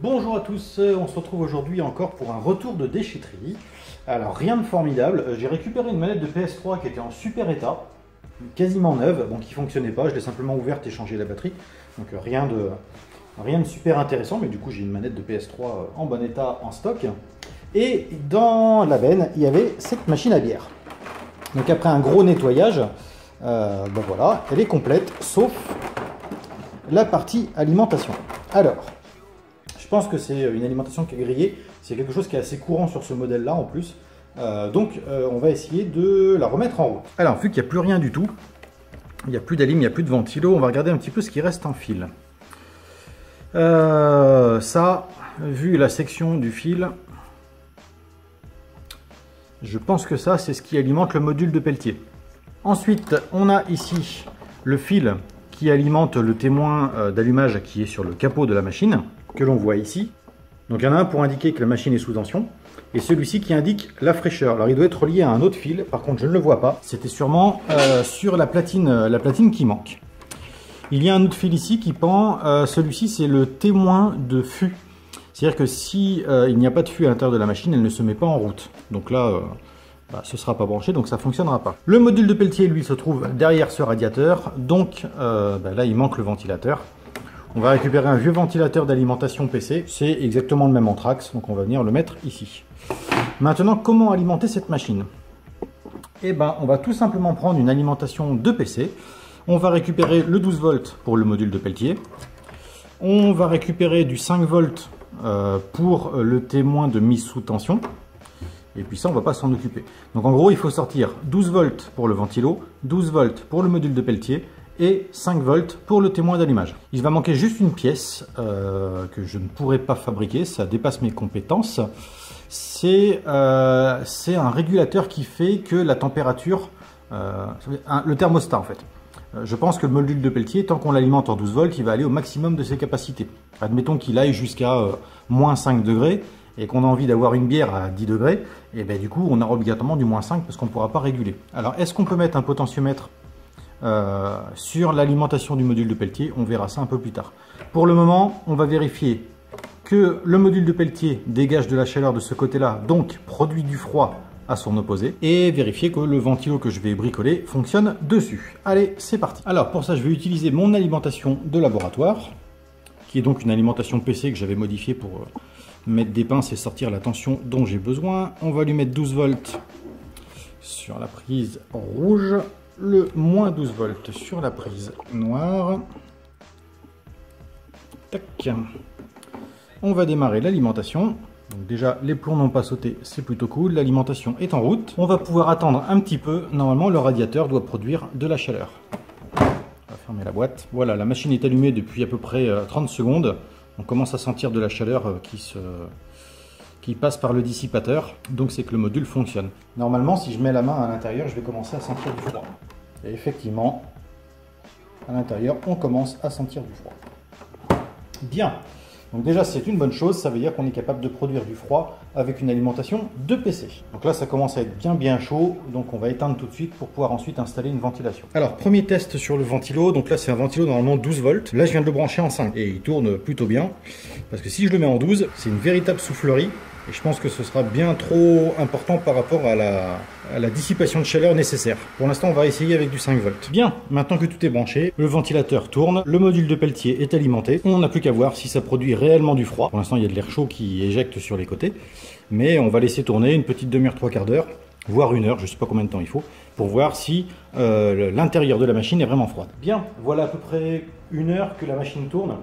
Bonjour à tous, on se retrouve aujourd'hui encore pour un retour de déchetterie. Alors rien de formidable, j'ai récupéré une manette de PS3 qui était en super état, quasiment neuve, bon qui fonctionnait pas, je l'ai simplement ouverte et changé la batterie. Donc rien de super intéressant, mais du coup j'ai une manette de PS3 en bon état en stock. Et dans la benne, il y avait cette machine à bière. Donc après un gros nettoyage, ben voilà, elle est complète, sauf la partie alimentation. Alors, je pense que c'est une alimentation qui est grillée, c'est quelque chose qui est assez courant sur ce modèle-là en plus. Donc on va essayer de la remettre en route. Alors, vu qu'il n'y a plus rien du tout, il n'y a plus d'alim, il n'y a plus de ventilo, on va regarder un petit peu ce qui reste en fil. Ça, vu la section du fil, je pense que ça, c'est ce qui alimente le module de peltier. Ensuite, on a ici le fil qui alimente le témoin d'allumage qui est sur le capot de la machine, que l'on voit ici. Donc il y en a un pour indiquer que la machine est sous tension, et celui-ci qui indique la fraîcheur. Alors il doit être relié à un autre fil, par contre je ne le vois pas. C'était sûrement sur la platine qui manque. Il y a un autre fil ici qui pend, celui-ci c'est le témoin de fût. C'est-à-dire que si il n'y a pas de fût à l'intérieur de la machine, elle ne se met pas en route. Donc là, ce ne sera pas branché, donc ça ne fonctionnera pas. Le module de peltier, lui, se trouve derrière ce radiateur. Donc là, il manque le ventilateur. On va récupérer un vieux ventilateur d'alimentation PC. C'est exactement le même anthrax, donc on va venir le mettre ici. Maintenant, comment alimenter cette machine? Eh ben, on va tout simplement prendre une alimentation de PC. On va récupérer le 12 volts pour le module de peltier. On va récupérer du 5 volts pour le témoin de mise sous tension. Et puis ça, on ne va pas s'en occuper. Donc en gros, il faut sortir 12 volts pour le ventilo, 12 volts pour le module de peltier et 5 volts pour le témoin d'allumage. Il va manquer juste une pièce que je ne pourrai pas fabriquer, ça dépasse mes compétences. C'est un régulateur qui fait que la température, le thermostat en fait. Je pense que le module de peltier, tant qu'on l'alimente en 12 volts, il va aller au maximum de ses capacités. Admettons qu'il aille jusqu'à moins 5 degrés et qu'on a envie d'avoir une bière à 10 degrés, et bien du coup on aura obligatoirement du moins 5 parce qu'on ne pourra pas réguler. Alors est-ce qu'on peut mettre un potentiomètre sur l'alimentation du module de peltier? On verra ça un peu plus tard. Pour le moment, on va vérifier que le module de peltier dégage de la chaleur de ce côté-là, donc produit du froid à son opposé, et vérifier que le ventilo que je vais bricoler fonctionne dessus. Allez, c'est parti. Alors pour ça, je vais utiliser mon alimentation de laboratoire, qui est donc une alimentation PC que j'avais modifiée pour mettre des pinces et sortir la tension dont j'ai besoin. On va lui mettre 12 volts sur la prise rouge, le moins 12 volts sur la prise noire. Tac. On va démarrer l'alimentation. Donc déjà, les plombs n'ont pas sauté, c'est plutôt cool. L'alimentation est en route. On va pouvoir attendre un petit peu. Normalement, le radiateur doit produire de la chaleur. On va fermer la boîte. Voilà, la machine est allumée depuis à peu près 30 secondes. On commence à sentir de la chaleur qui passe par le dissipateur. Donc c'est que le module fonctionne. Normalement, si je mets la main à l'intérieur, je vais commencer à sentir du froid. Et effectivement, à l'intérieur, on commence à sentir du froid. Bien. Donc déjà c'est une bonne chose, ça veut dire qu'on est capable de produire du froid avec une alimentation de PC. Donc là ça commence à être bien chaud, donc on va éteindre tout de suite pour pouvoir ensuite installer une ventilation. Alors premier test sur le ventilo, donc là c'est un ventilo normalement 12 volts, là je viens de le brancher en 5 et il tourne plutôt bien, parce que si je le mets en 12, c'est une véritable soufflerie. Et je pense que ce sera bien trop important par rapport à la dissipation de chaleur nécessaire. Pour l'instant, on va essayer avec du 5 volts. Bien, maintenant que tout est branché, le ventilateur tourne, le module de peltier est alimenté. On n'a plus qu'à voir si ça produit réellement du froid. Pour l'instant, il y a de l'air chaud qui éjecte sur les côtés. Mais on va laisser tourner une petite demi-heure, 3/4 d'heure, voire une heure, je ne sais pas combien de temps il faut, pour voir si l'intérieur de la machine est vraiment froide. Bien, voilà à peu près une heure que la machine tourne.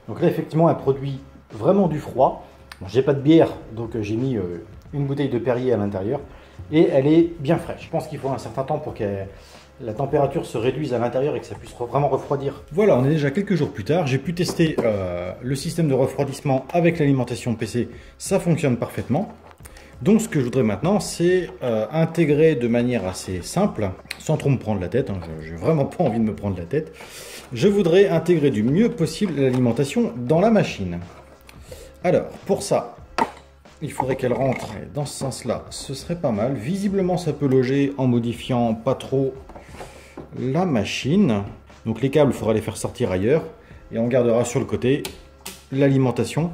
Donc là, effectivement, elle produit vraiment du froid. Bon, j'ai pas de bière, donc j'ai mis une bouteille de Perrier à l'intérieur et elle est bien fraîche. Je pense qu'il faut un certain temps pour que la température se réduise à l'intérieur et que ça puisse vraiment refroidir. Voilà, on est déjà quelques jours plus tard. J'ai pu tester le système de refroidissement avec l'alimentation PC. Ça fonctionne parfaitement. Donc ce que je voudrais maintenant, c'est intégrer de manière assez simple, sans trop me prendre la tête, hein, je n'ai vraiment pas envie de me prendre la tête. Je voudrais intégrer du mieux possible l'alimentation dans la machine. Alors, pour ça, il faudrait qu'elle rentre dans ce sens-là, ce serait pas mal. Visiblement, ça peut loger en modifiant pas trop la machine. Donc les câbles, il faudra les faire sortir ailleurs. Et on gardera sur le côté l'alimentation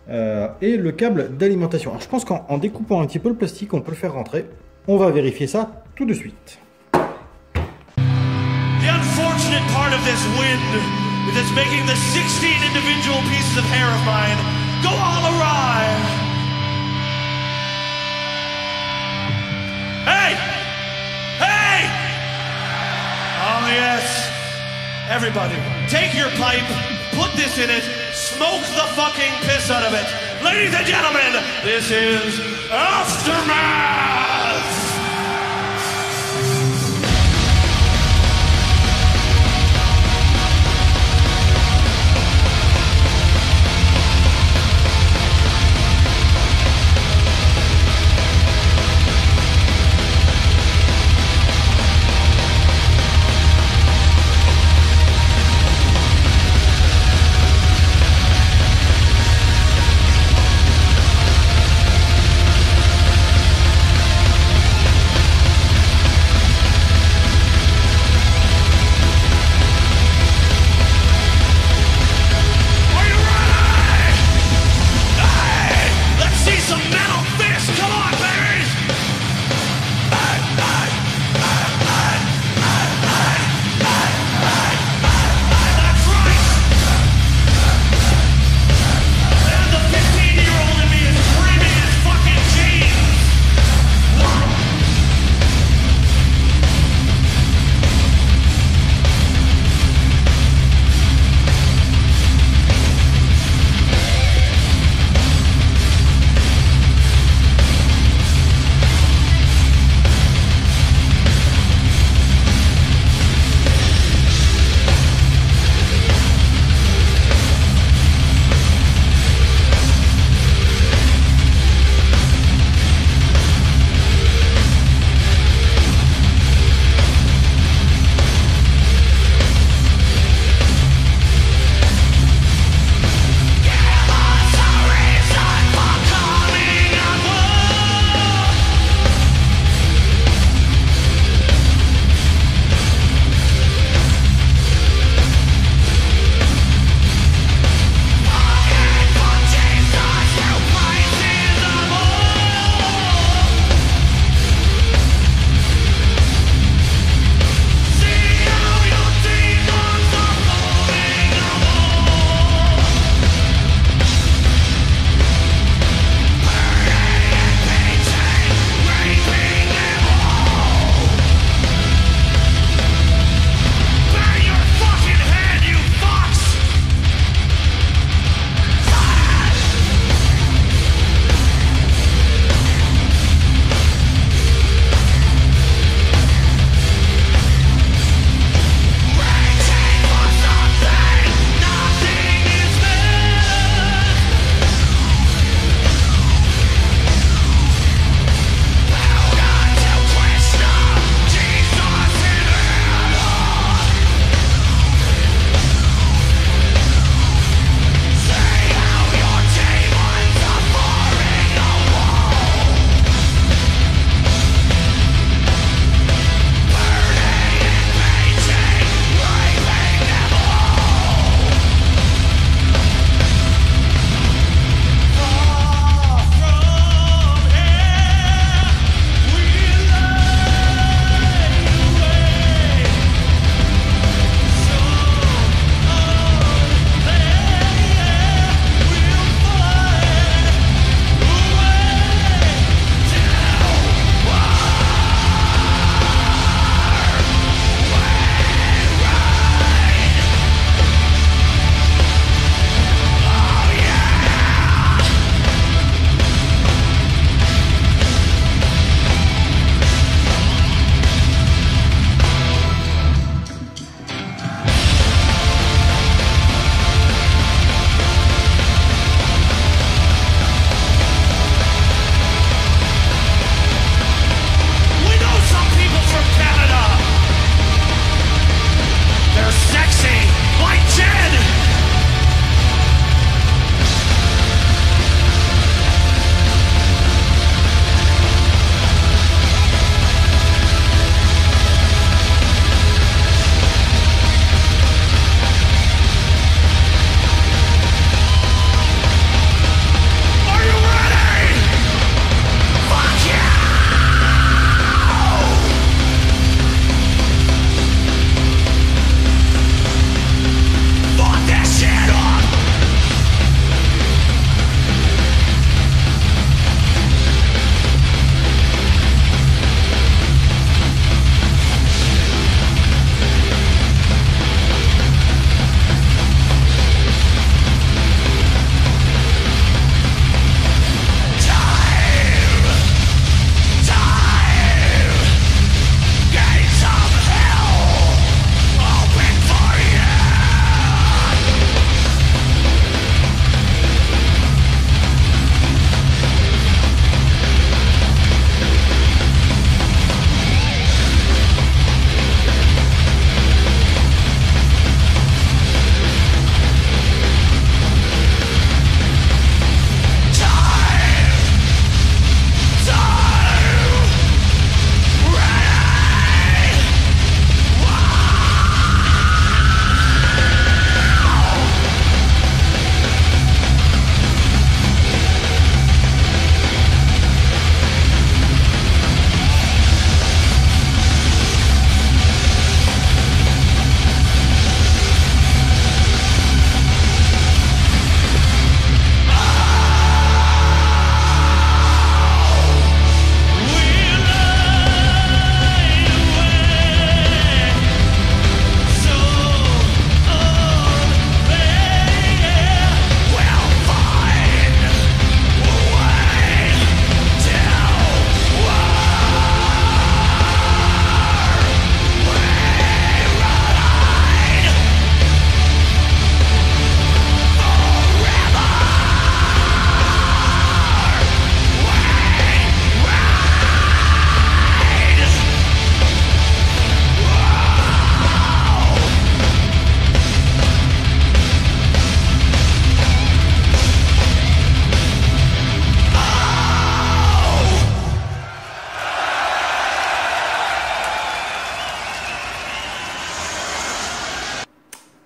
et le câble d'alimentation. Alors je pense qu'en découpant un petit peu le plastique, on peut le faire rentrer. On va vérifier ça tout de suite. The unfortunate part of this wind is it's making the 16 individual pieces of hair of mine go all awry. Hey! Hey! Oh yes. Everybody, take your pipe, put this in it, smoke the fucking piss out of it. Ladies and gentlemen, this is Aftermath!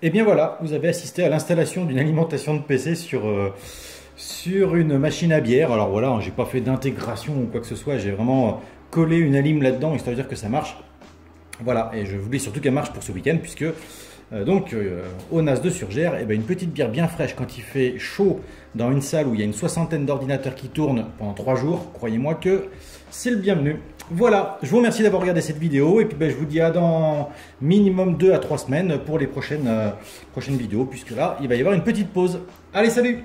Et bien voilà, vous avez assisté à l'installation d'une alimentation de PC sur une machine à bière. Alors voilà, j'ai pas fait d'intégration ou quoi que ce soit, j'ai vraiment collé une alim là-dedans, histoire de dire que ça marche. Voilà, et je voulais surtout qu'elle marche pour ce week-end, puisque au NAS de Surgère, une petite bière bien fraîche quand il fait chaud dans une salle où il y a une soixantaine d'ordinateurs qui tournent pendant 3 jours, croyez-moi que c'est le bienvenu. Voilà, je vous remercie d'avoir regardé cette vidéo, et puis je vous dis à dans minimum 2 à 3 semaines pour les prochaines vidéos, puisque là, il va y avoir une petite pause. Allez, salut!